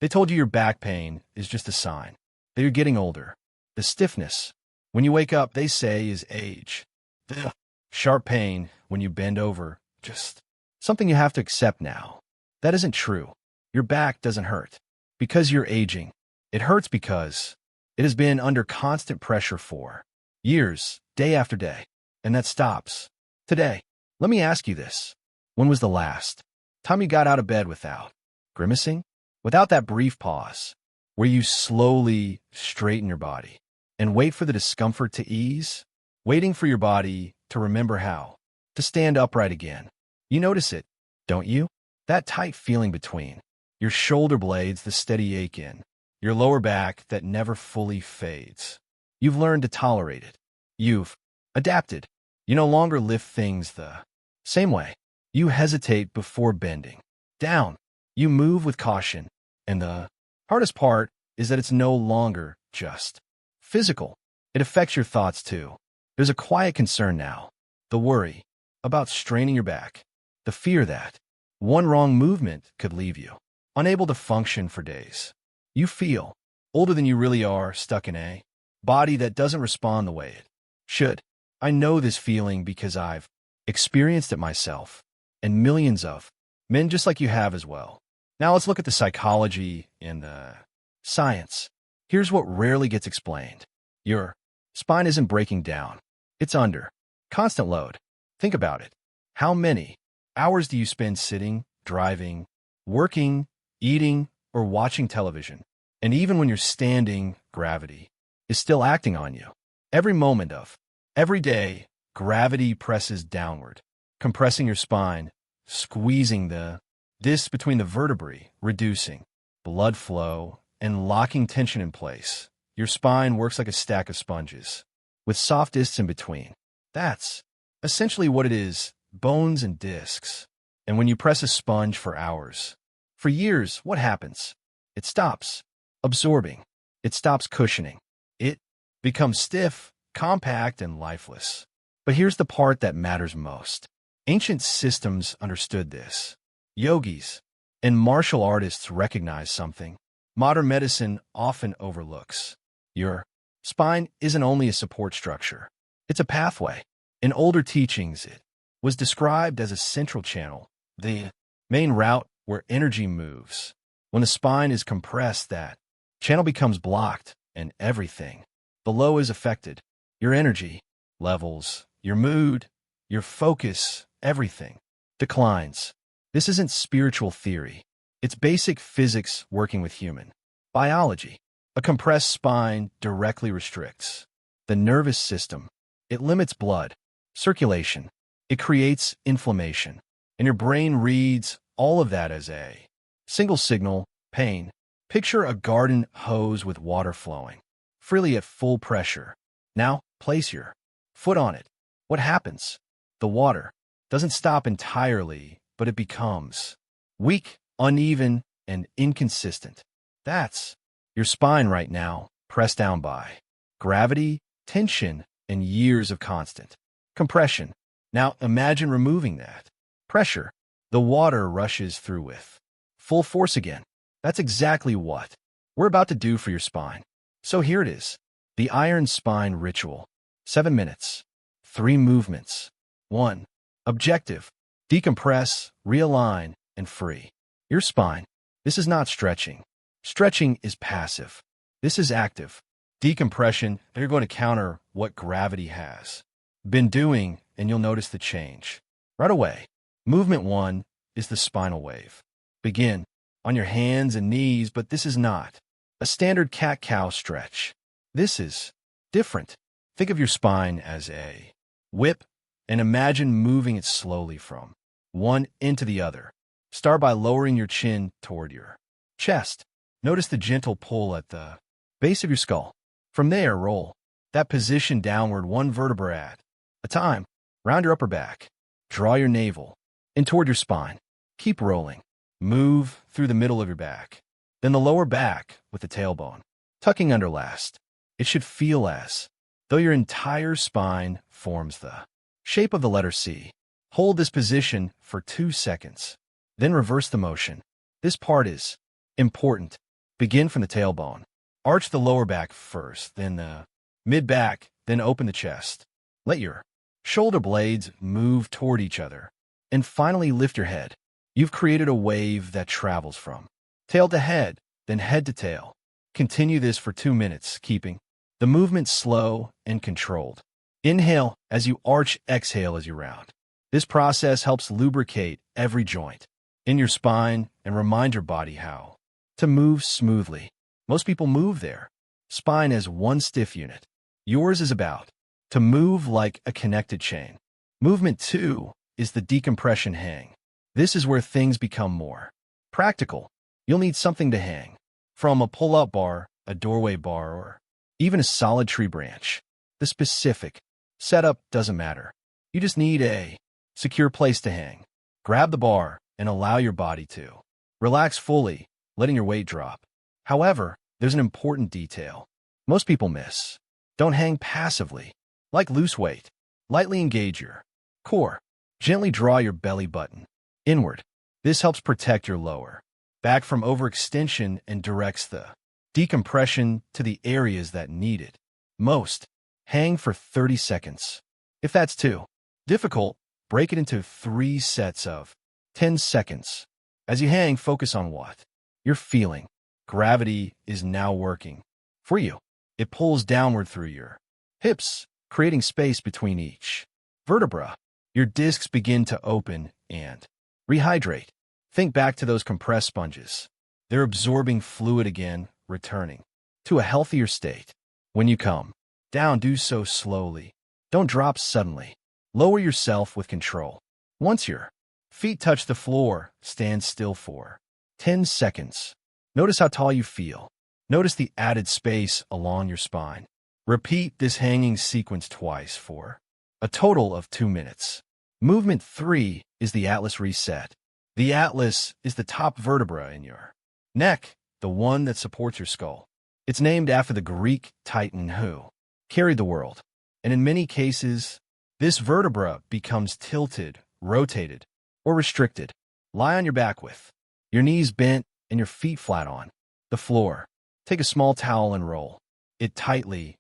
They told you your back pain is just a sign that you're getting older. The stiffness, when you wake up, they say is age. The sharp pain when you bend over, just something you have to accept now. That isn't true. Your back doesn't hurt because you're aging. It hurts because it has been under constant pressure for years, day after day, and that stops today. Let me ask you this. When was the last time you got out of bed without grimacing? Without that brief pause where you slowly straighten your body and wait for the discomfort to ease, waiting for your body to remember how to stand upright again. You notice it, don't you? That tight feeling between your shoulder blades, the steady ache in your lower back that never fully fades. You've learned to tolerate it. You've adapted. You no longer lift things the same way. You hesitate before bending down. You move with caution. And the hardest part is that it's no longer just physical. It affects your thoughts too. There's a quiet concern now. The worry about straining your back. The fear that one wrong movement could leave you unable to function for days. You feel older than you really are, stuck in a body that doesn't respond the way it should. I know this feeling because I've experienced it myself, and millions of men just like you have as well. Now let's look at the psychology and the science. Here's what rarely gets explained. Your spine isn't breaking down. It's under constant load. Think about it. How many hours do you spend sitting, driving, working, eating, or watching television? And even when you're standing, gravity is still acting on you. Every moment of every day, gravity presses downward, compressing your spine, squeezing the disc between the vertebrae, reducing blood flow, and locking tension in place. Your spine works like a stack of sponges, with soft discs in between. That's essentially what it is, bones and discs. And when you press a sponge for hours, for years, what happens? It stops absorbing. It stops cushioning. It becomes stiff, compact, and lifeless. But here's the part that matters most. Ancient systems understood this. Yogis and martial artists recognize something modern medicine often overlooks. Your spine isn't only a support structure. It's a pathway. In older teachings, it was described as a central channel, the main route where energy moves. When the spine is compressed, that channel becomes blocked, and everything below is affected. Your energy levels, your mood, your focus, everything declines. This isn't spiritual theory. It's basic physics working with human biology. A compressed spine directly restricts the nervous system. It limits blood circulation. It creates inflammation. And your brain reads all of that as a single signal, pain. Picture a garden hose with water flowing freely at full pressure. Now, place your foot on it. What happens? The water doesn't stop entirely, but it becomes weak, uneven, and inconsistent. That's your spine right now, pressed down by gravity, tension, and years of constant compression. Now imagine removing that pressure. The water rushes through with full force again. That's exactly what we're about to do for your spine. So here it is, the Iron Spine Ritual. 7 minutes, 3 movements. 1. Objective: decompress, realign, and free your spine. This is not stretching. Stretching is passive. This is active. Decompression, you're going to counter what gravity has been doing, and you'll notice the change right away. Movement 1 is the spinal wave. Begin on your hands and knees, but this is not a standard cat-cow stretch. This is different. Think of your spine as a whip and imagine moving it slowly from one end to the other. Start by lowering your chin toward your chest. Notice the gentle pull at the base of your skull. From there, roll that position downward 1 vertebra at a time. Round your upper back. Draw your navel in toward your spine. Keep rolling. Move through the middle of your back. Then the lower back with the tailbone tucking under last. It should feel as though your entire spine forms the shape of the letter C. Hold this position for 2 seconds. Then reverse the motion. This part is important. Begin from the tailbone. Arch the lower back first, then the mid-back, then open the chest. Let your shoulder blades move toward each other. And finally lift your head. You've created a wave that travels from tail to head, then head to tail. Continue this for 2 minutes, keeping the movement slow and controlled. Inhale as you arch, exhale as you round. This process helps lubricate every joint in your spine and remind your body how to move smoothly. Most people move their spine as one stiff unit. Yours is about to move like a connected chain. Movement 2 is the decompression hang. This is where things become more practical. You'll need something to hang, from a pull-up bar, a doorway bar, or even a solid tree branch. The specific setup doesn't matter. You just need a secure place to hang. Grab the bar and allow your body to relax fully, letting your weight drop. However, there's an important detail most people miss. Don't hang passively, like loose weight. Lightly engage your core. Gently draw your belly button inward. This helps protect your lower back from overextension and directs the decompression to the areas that need it most. Hang for 30 seconds. If that's too difficult, break it into 3 sets of 10 seconds. As you hang, focus on what you're feeling. Gravity is now working for you. It pulls downward through your hips, creating space between each vertebra. Your discs begin to open and rehydrate. Think back to those compressed sponges. They're absorbing fluid again, returning to a healthier state. When you come down, do so slowly. Don't drop suddenly. Lower yourself with control. Once your feet touch the floor, stand still for 10 seconds. Notice how tall you feel. Notice the added space along your spine. Repeat this hanging sequence twice for a total of 2 minutes. Movement 3 is the atlas reset. The atlas is the top vertebra in your neck, the one that supports your skull. It's named after the Greek titan who carried the world. And in many cases, this vertebra becomes tilted, rotated, or restricted. Lie on your back with your knees bent and your feet flat on the floor. Take a small towel and roll it tightly.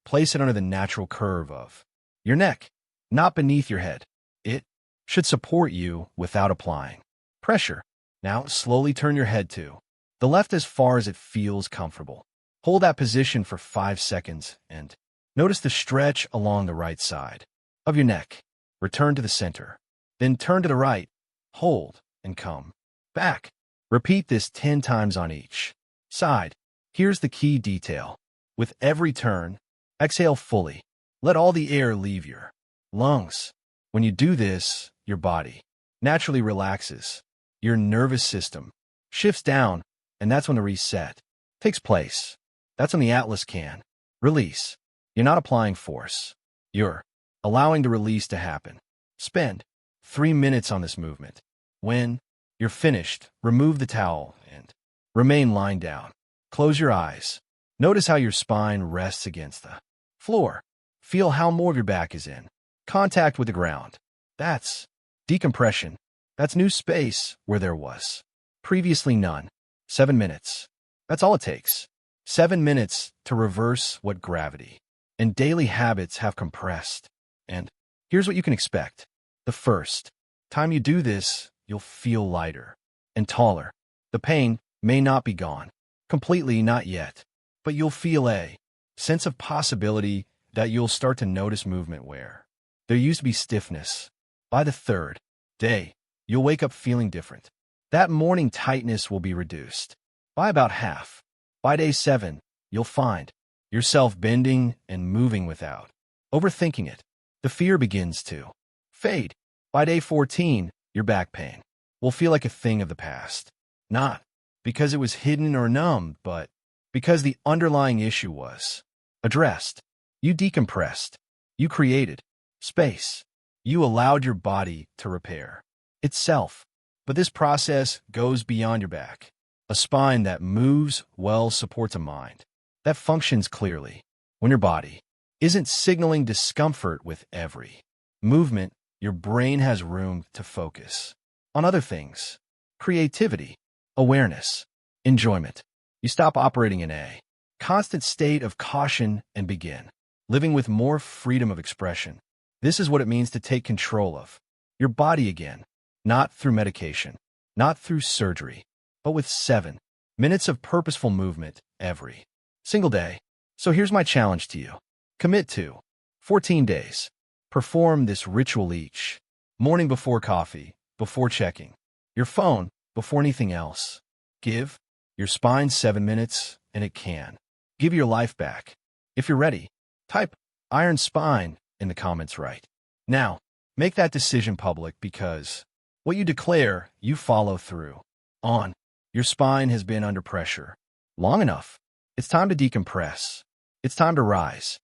Place it under the natural curve of your neck, not beneath your head. It should support you without applying pressure. Now, slowly turn your head to the left as far as it feels comfortable. Hold that position for 5 seconds and notice the stretch along the right side of your neck. Return to the center. Then turn to the right. Hold and come back. Repeat this 10 times on each side. Here's the key detail. With every turn, exhale fully. Let all the air leave your lungs. When you do this, your body naturally relaxes. Your nervous system shifts down, and that's when the reset takes place. That's when the atlas can release. You're not applying force. You're allowing the release to happen. Spend 3 minutes on this movement. When you're finished, remove the towel and remain lying down. Close your eyes. Notice how your spine rests against the floor. Feel how more of your back is in contact with the ground. That's decompression. That's new space where there was previously none. 7 minutes. That's all it takes. 7 minutes to reverse what gravity and daily habits have compressed. And here's what you can expect. The first time you do this, you'll feel lighter and taller. The pain may not be gone completely, not yet, but you'll feel a sense of possibility that you'll start to notice movement where there used to be stiffness. By the third day, you'll wake up feeling different. That morning tightness will be reduced by about half. By day 7, you'll find yourself bending and moving without overthinking it. The fear begins to fade. By day 14, your back pain will feel like a thing of the past. Not because it was hidden or numb, but because the underlying issue was addressed. You decompressed. You created space. You allowed your body to repair itself. But this process goes beyond your back. A spine that moves well supports a mind that functions clearly. When your body isn't signaling discomfort with every movement, your brain has room to focus on other things: creativity, awareness, enjoyment. You stop operating in a constant state of caution and begin living with more freedom of expression. This is what it means to take control of your body again, not through medication, not through surgery, but with 7 minutes of purposeful movement every single day. So here's my challenge to you. Commit to 14 days. Perform this ritual each morning before coffee, before checking your phone, before anything else. Give your spine 7 minutes, and it can give your life back. If you're ready, type iron spine in the comments right now. Make that decision public, because what you declare, you follow through on. Your spine has been under pressure long enough. It's time to decompress. It's time to rise.